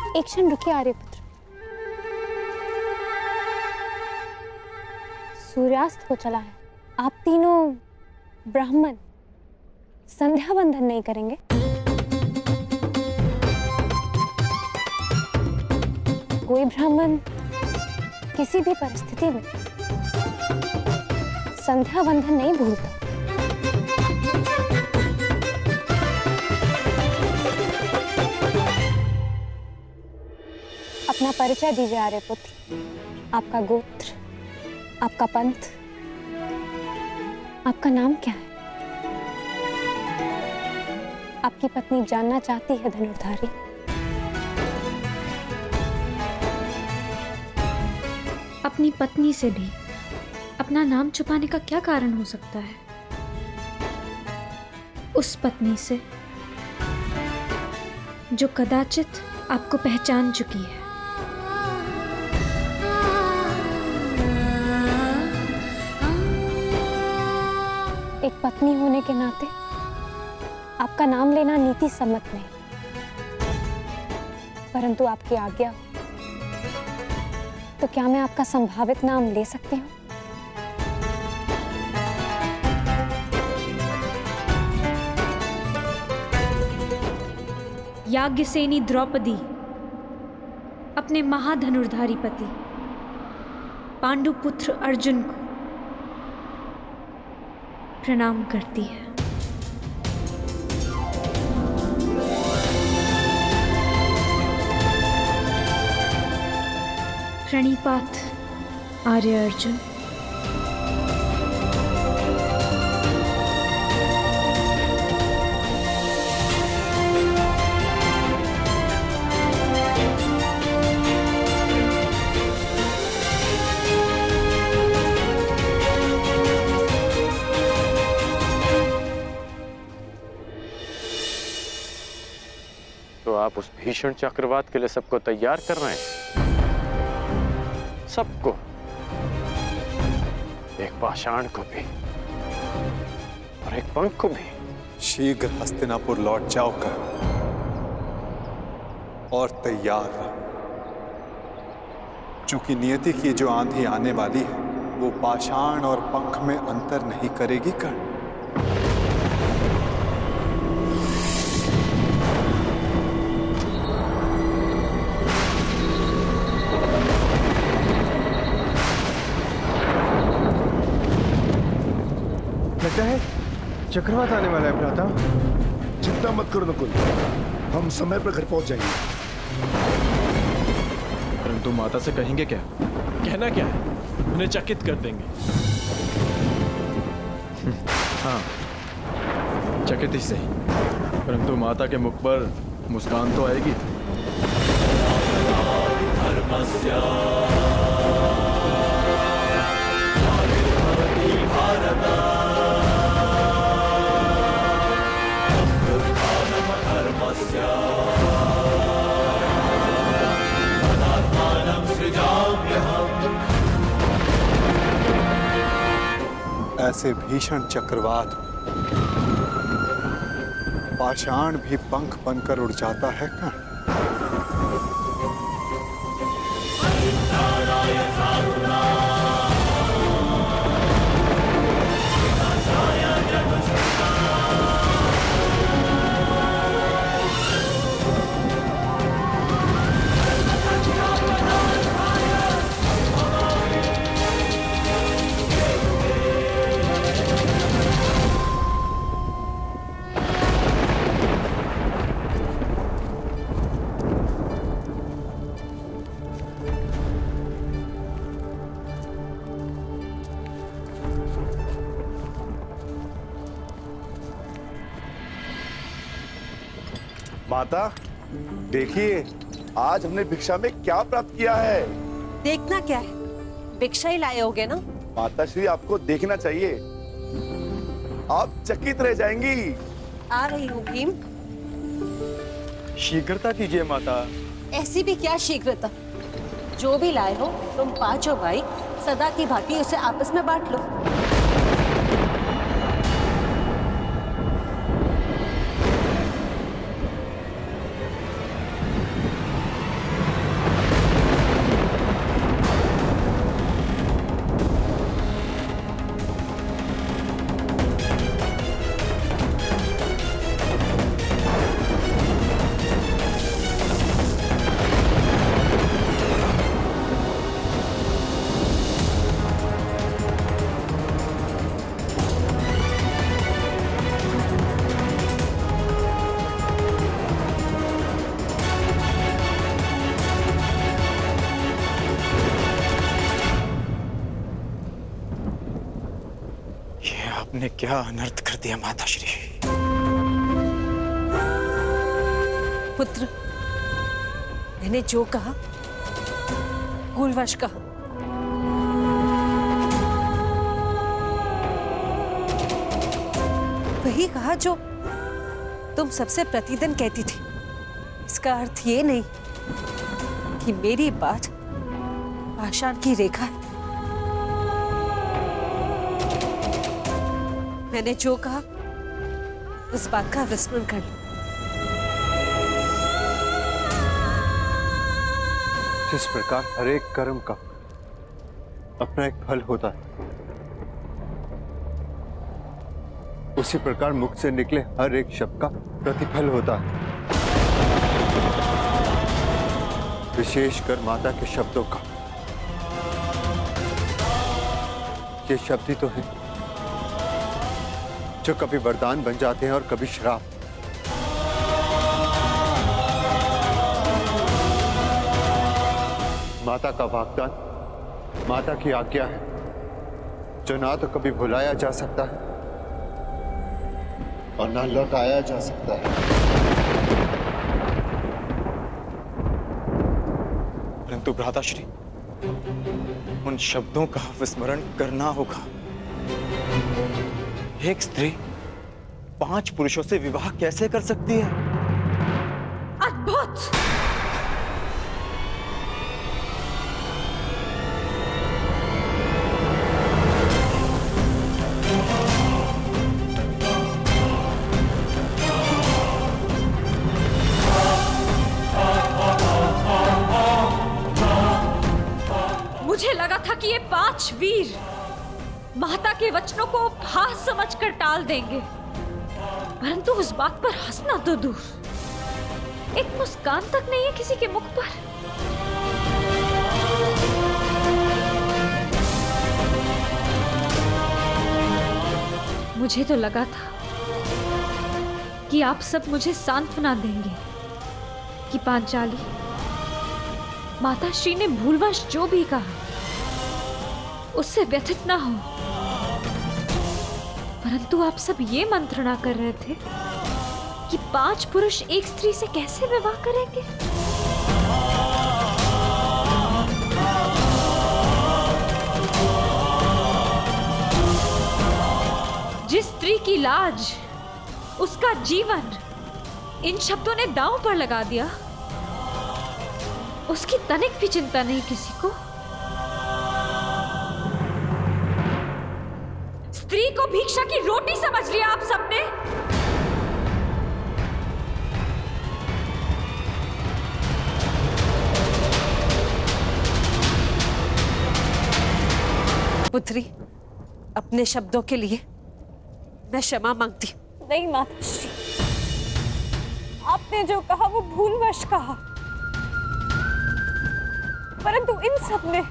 एक क्षण रुकिए आर्यपुत्र। सूर्यास्त हो चला है, आप तीनों ब्राह्मण संध्या बंधन नहीं करेंगे? कोई ब्राह्मण किसी भी परिस्थिति में संध्या बंधन नहीं भूलता। अपना परिचय दीजिए आर्यपुत्र, आपका गोत्र, आपका पंथ, आपका नाम क्या है? आपकी पत्नी जानना चाहती है धनुर्धारी। अपनी पत्नी से भी अपना नाम छुपाने का क्या कारण हो सकता है? उस पत्नी से जो कदाचित आपको पहचान चुकी है। एक पत्नी होने के नाते आपका नाम लेना नीति सम्मत नहीं, परंतु आपकी आज्ञा हो तो क्या मैं आपका संभावित नाम ले सकती हूँ? याज्ञसेनी द्रौपदी अपने महाधनुर्धारी पति पांडुपुत्र अर्जुन को प्रणाम करती है। प्रणिपात आर्य अर्जुन। तो आप उस भीषण चक्रवात के लिए सबको तैयार कर रहे हैं? सबको, एक पाषाण को भी और एक पंख को भी। शीघ्र हस्तिनापुर लौट जाओ कर और तैयार रहो, चूंकि नियति की जो आंधी आने वाली है वो पाषाण और पंख में अंतर नहीं करेगी कर। लगता है चक्रवात आने वाला है भ्राता। चिंता मत करो नकुल, हम समय पर घर पहुंच जाएंगे। परंतु माता से कहेंगे क्या? कहना क्या है? उन्हें चकित कर देंगे। हाँ, चकित ही सही, परंतु माता के मुख पर मुस्कान तो आएगी। ऐसे भीषण चक्रवात पाषाण भी पंख बनकर उड़ जाता है क्या? माता देखिए, आज हमने भिक्षा में क्या प्राप्त किया है। देखना क्या है, भिक्षा ही लाए होगे ना। माता श्री, आपको देखना चाहिए, आप चकित रह जाएंगी। आ रही हूँ भीम। शीघ्रता कीजिए माता। ऐसी भी क्या शीघ्रता, जो भी लाए हो तुम पांचों भाई सदा की भांति उसे आपस में बांट लो। आपने क्या अनर्थ कर दिया माताश्री। पुत्र, मैंने जो कहा भूलवश कहा। वही कहा जो तुम सबसे प्रतिदिन कहती थी। इसका अर्थ ये नहीं कि मेरी बात पाषाण की रेखा है। मैंने जो कहा उस बात का विस्मरण कर लो। जिस प्रकार हर एक कर्म का अपना एक फल होता है, उसी प्रकार मुख से निकले हर एक शब्द का प्रतिफल होता है। विशेषकर माता के शब्दों का। ये शब्द ही तो है जो कभी वरदान बन जाते हैं और कभी श्राप। माता का वाग्दान माता की आज्ञा है, जो ना तो कभी भुलाया जा सकता है और ना लौटाया जा सकता है। परंतु भ्राताश्री, उन शब्दों का विस्मरण करना होगा। एक स्त्री 5 पुरुषों से विवाह कैसे कर सकती है? अद्भुत! मुझे लगा था कि ये 5 वीर माता के वचनों को उपहास समझकर टाल देंगे, परंतु उस बात पर हंसना तो दूर, एक मुस्कान तक नहीं है किसी के मुख पर। मुझे तो लगा था कि आप सब मुझे सांत्वना देंगे कि पांचाली, माताश्री ने भूलवश जो भी कहा उससे व्यथित ना हो, परंतु आप सब ये मंत्रणा कर रहे थे कि 5 पुरुष एक स्त्री से कैसे विवाह करेंगे। जिस स्त्री की लाज, उसका जीवन इन शब्दों ने दांव पर लगा दिया, उसकी तनिक भी चिंता नहीं किसी को। स्त्री को भिक्षा की रोटी समझ लिया आप सबने। पुत्री, अपने शब्दों के लिए मैं क्षमा मांगती हूँ। नहीं माताश्री, आपने जो कहा वो भूलवश कहा, परंतु इन सब ने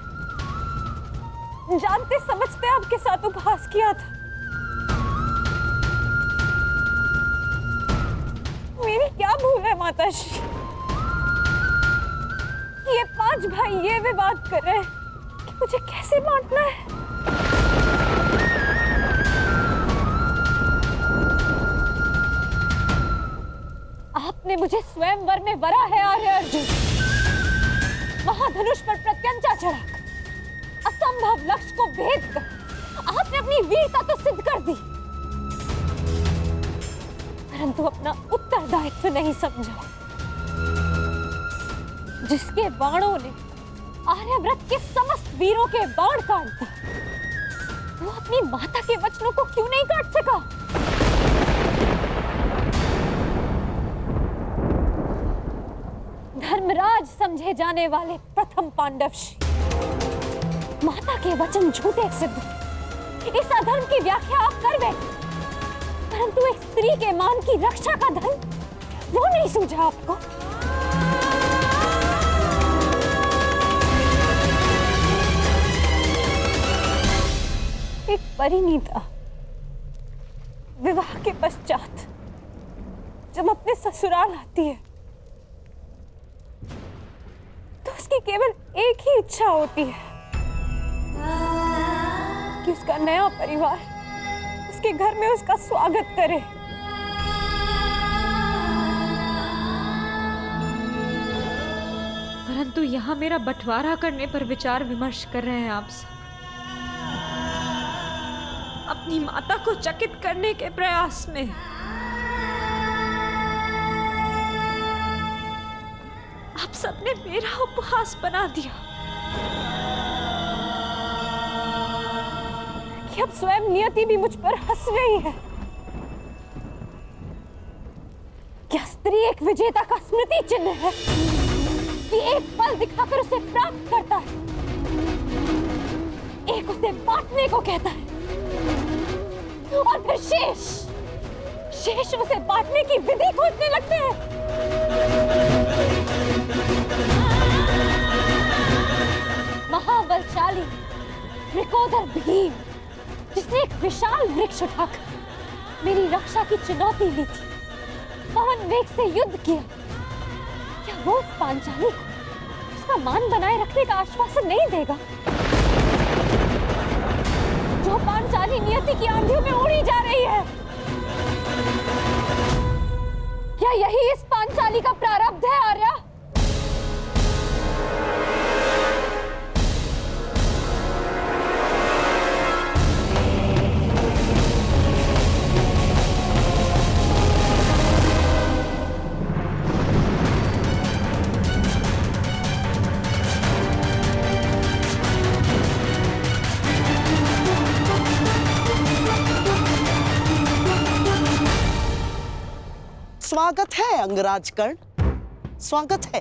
जानते समझते आपके साथ उपहास किया था। मेरी क्या भूल है माताश्री? ये 5 भाई ये विवाद कर रहे हैं कि मुझे कैसे बांटना है। आपने मुझे स्वयंवर में वरा है आर्य अर्जुन, महाधनुष पर प्रत्यंचा चढ़ाकर असंभव लक्ष्य को भेद कर आपने अपनी वीरता तो सिद्ध कर दी, परंतु अपना उत्तरदायित्व नहीं समझा। जिसके बाणों ने आर्यव्रत के समस्त वीरों के बाण काट दिए, वो अपनी माता के वचनों को क्यों नहीं काट सका? धर्मराज समझे जाने वाले प्रथम पांडवश्री, माता के वचन झूठे सिद्ध, इस अधर्म की व्याख्या आप कर बैठे, परंतु एक स्त्री के मान की रक्षा का धर्म वो नहीं सूझा आपको। एक परिणीता विवाह के पश्चात जब अपने ससुराल आती है तो उसकी केवल एक ही इच्छा होती है कि उसका नया परिवार उसके के घर में उसका स्वागत करे। परंतु यहाँ मेरा बंटवारा करने पर विचार विमर्श कर रहे हैं आप सब, अपनी माता को चकित करने के प्रयास में। आप सबने मेरा उपहास बना दिया कि अब स्वयं नियति भी मुझ पर हंस रही है। क्या स्त्री एक विजेता का स्मृति चिन्ह है कि एक पल दिखाकर उसे प्राप्त करता है, एक उसे बांटने को कहता है और फिर शेष उसे बांटने की विधि खोजने लगते हैं। महाबलशाली त्रिकोधर भीम, जिसने एक विशाल वृक्ष उठाकर मेरी रक्षा की चुनौती ली थी, पवन वेग से युद्ध किया, क्या वो उस पांचाली को उसका मान बनाए रखने का आश्वासन नहीं देगा? जो पांचाली नियति की आंधियों में उड़ी जा रही है, क्या यही इस पांचाली का प्रारब्ध है आर्या? स्वागत है अंगराज कर्ण, स्वागत है।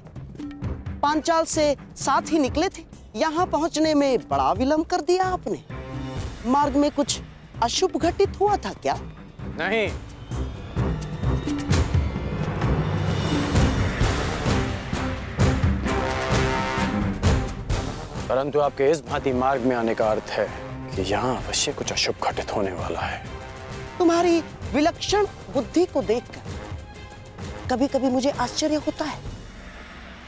पांचाल से साथ ही निकले थे, यहाँ पहुंचने में बड़ा विलंब कर दिया आपने। मार्ग में कुछ अशुभ घटित हुआ था क्या? नहीं, परंतु आपके इस भांति मार्ग में आने का अर्थ है कि यहाँ अवश्य कुछ अशुभ घटित होने वाला है। तुम्हारी विलक्षण बुद्धि को देखकर कभी कभी मुझे आश्चर्य होता है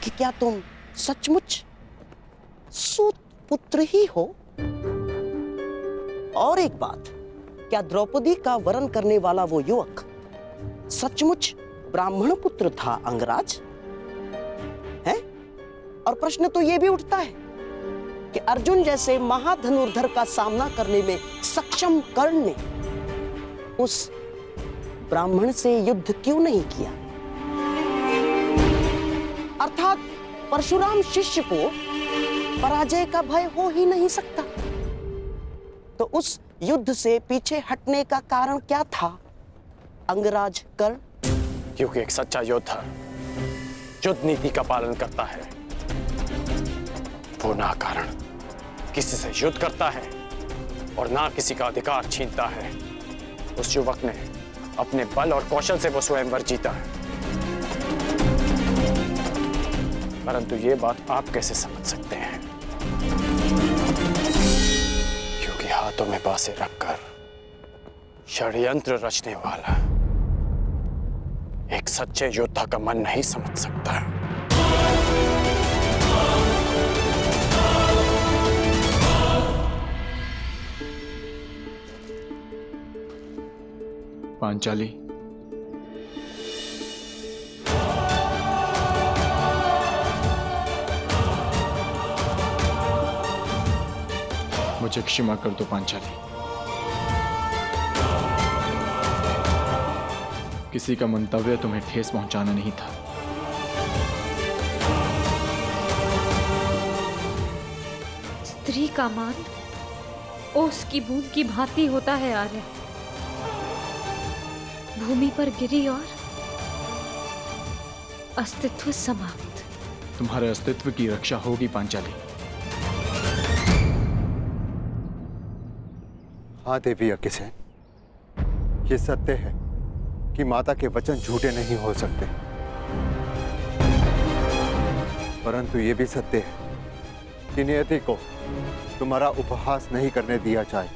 कि क्या तुम सचमुच सूत पुत्र ही हो? और एक बात, क्या द्रौपदी का वरण करने वाला वो युवक सचमुच ब्राह्मण पुत्र था अंगराज? है? और प्रश्न तो ये भी उठता है कि अर्जुन जैसे महाधनुर्धर का सामना करने में सक्षम कर्ण ने उस ब्राह्मण से युद्ध क्यों नहीं किया? अर्थात परशुराम शिष्य को पराजय का भय हो ही नहीं सकता। तो उस युद्ध से पीछे हटने का कारण क्या था अंगराज कर्ण? क्योंकि एक सच्चा योद्धा युद्ध नीति का पालन करता है, वो ना कारण किसी से युद्ध करता है और ना किसी का अधिकार छीनता है। उस युवक ने अपने बल और कौशल से वो स्वयंवर जीता है। परंतु ये बात आप कैसे समझ सकते हैं? क्योंकि हाथों में बांसें रखकर षड्यंत्र रचने वाला एक सच्चे योद्धा का मन नहीं समझ सकता। पांचाली, मुझे क्षमा कर दो पांचाली। किसी का मंतव्य तुम्हें ठेस पहुंचाना नहीं था। स्त्री का मान ओस की बूंद की भांति होता है आर्य, भूमि पर गिरी और अस्तित्व समाप्त। तुम्हारे अस्तित्व की रक्षा होगी पांचाली। हाँ देवी अग्निसेन, ये सत्य है कि माता के वचन झूठे नहीं हो सकते, परंतु ये भी सत्य है कि नियति को तुम्हारा उपहास नहीं करने दिया जाए।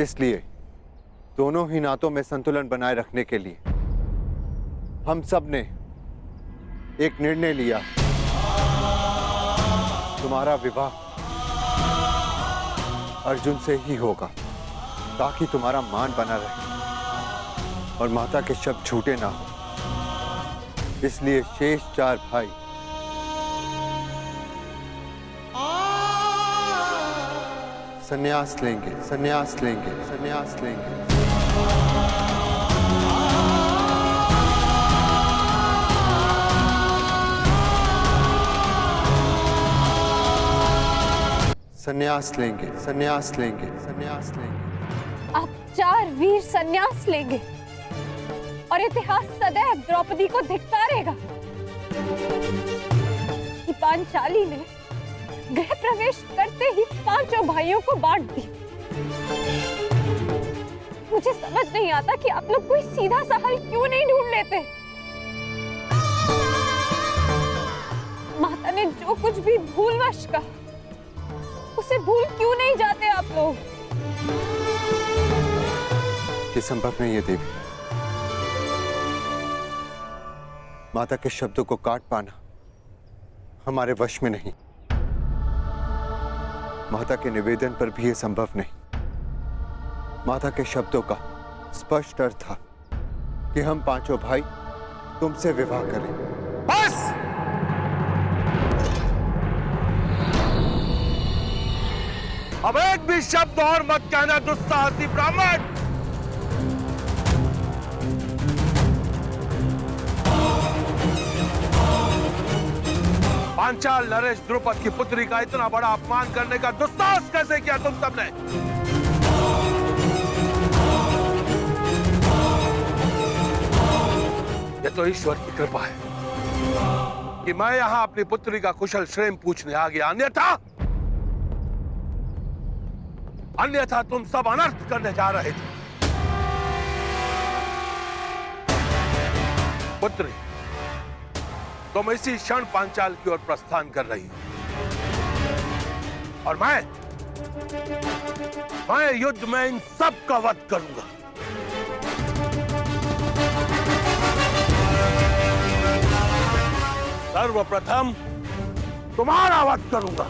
इसलिए दोनों ही नातों में संतुलन बनाए रखने के लिए हम सब ने एक निर्णय लिया। तुम्हारा विवाह अर्जुन से ही होगा, ताकि तुम्हारा मान बना रहे और माता के शब्द झूठे ना हो। इसलिए शेष 4 भाई संन्यास लेंगे, संन्यास लेंगे, संन्यास लेंगे। संन्यास लेंगे, संन्यास लेंगे, संन्यास लेंगे। आप 4 वीर संन्यास लेंगे और इतिहास सदैव द्रौपदी को धिक्कारेगा कि पांचाली ने गृह प्रवेश करते ही 5 भाइयों को बांट दी। मुझे समझ नहीं आता कि आप लोग कोई सीधा सा हल क्यों नहीं ढूंढ लेते। माता ने जो कुछ भी भूलवश कहा, उसे भूल क्यों नहीं जाते आप लोग? ये संभव नहीं है देवी। माता के शब्दों को काट पाना हमारे वश में नहीं। माता के निवेदन पर भी यह संभव नहीं। माता के शब्दों का स्पष्ट अर्थ था कि हम 5 भाई तुमसे विवाह करें। बस! अब एक भी शब्द और मत कहना दुस्साहसी ब्राह्मण। पांचाल नरेश द्रुपद की पुत्री का इतना बड़ा अपमान करने का दुस्साहस कैसे किया तुम सबने? ये तो ईश्वर की कृपा है कि मैं यहां अपनी पुत्री का कुशल क्षेम पूछने आ गया। अन्यथा तुम सब अनर्थ करने जा रहे थे। पुत्री, तुम इसी क्षण पांचाल की ओर प्रस्थान कर रही हो और मैं युद्ध में इन सब का वध करूंगा। सर्वप्रथम तुम्हारा वध करूंगा।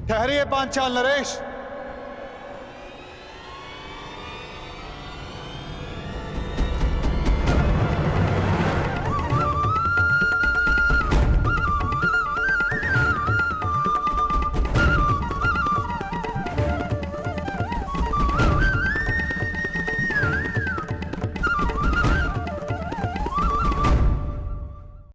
ठहरिए पांचाल नरेश।